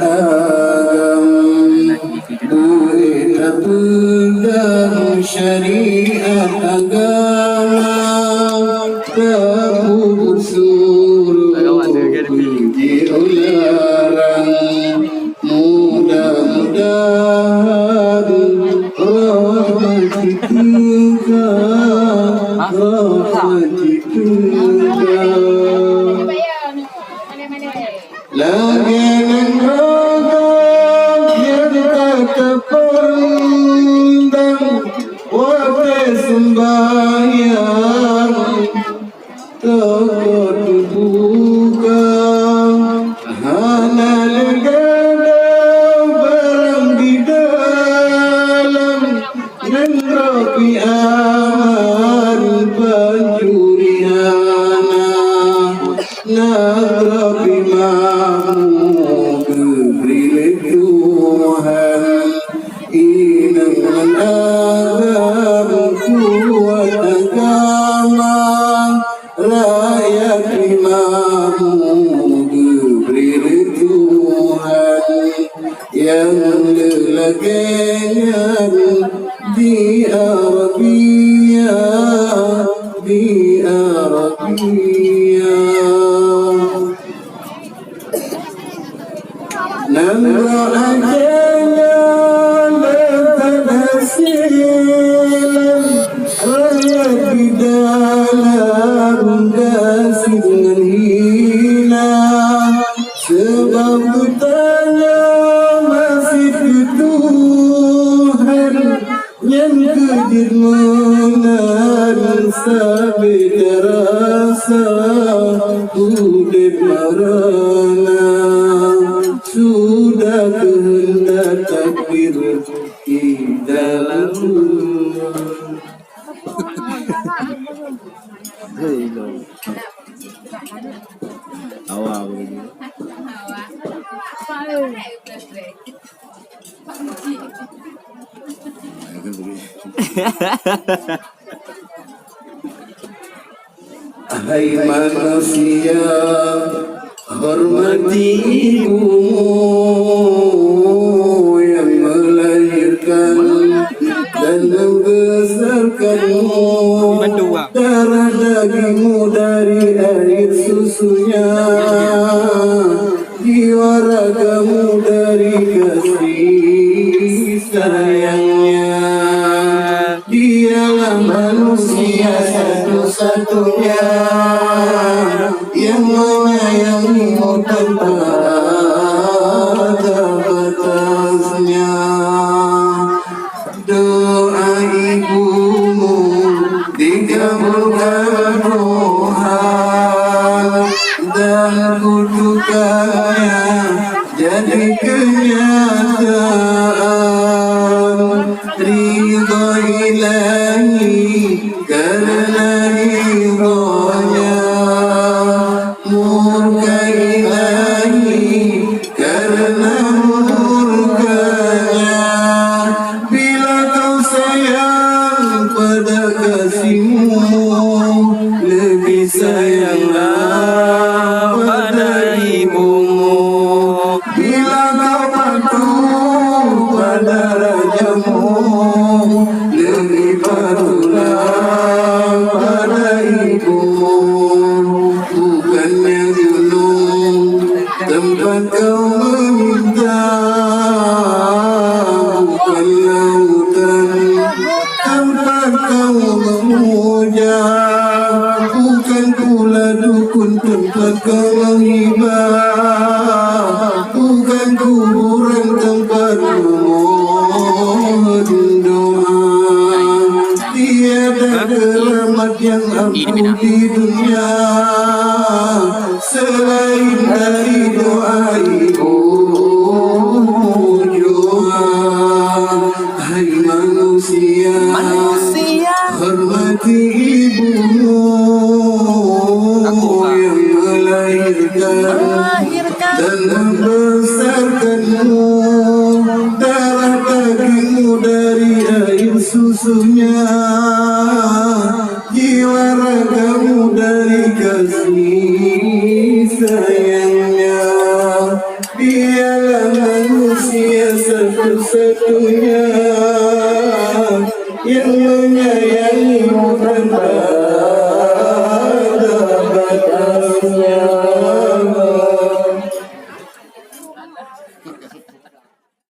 agam berita pegang syariat agama kabur suruh puji ularang mudah-mudahan rahmat itu Lagian ragam yang kata pandang waktu sembahyang takut dibuka hana legada barang di dalam dan rapi aman panjuriana nagrapi mamu keberi Tuhan inang agam kuat agama rakyat imamu keberi Tuhan yang lelagian di Arabia Namra ajanya letak hasilan rakyat di dalam gasing dengan hina sebab bertanya masih ke Tuhan yang kedirmanan sampai terasa udip marana sudah kehendak takdir di dalam awal begini hai manusia hormati ibumu yang melahirkan dan membesarkanmu darah dagingmu dari air susunya jiwa ragamu dari kasih sayangnya dialah manusia satu-satunya yang menyayangimu tanpa ada batasnya. Doa ibumu dikabulkan Tuhan dan kutukannya jadi kenyataan. Ridho ilahi karena ridhonya, murka ilahi karena murkanya. Bila kau sayang pada kasihmu, lebih sayanglah pada ibumu. Bila kau patuh pada rajamu, lebih patuhlah pada ibumu. Bukannya gunung tempat kau meminta, bukan lautan tempat kau memuja, bukan pula dukun tempat kau menghibah, bukan kuburan tempat memohon doa. Tiada keramat yang ampuh di dunia selain dari doa ibu jua. Hai manusia, hormati ibumu yang melahirkan dan membesarkanmu, darah dagingmu dari air susunya, jiwa ragamu dari kasih sayangnya. Dialah sedunia yang menyayangimu tanpa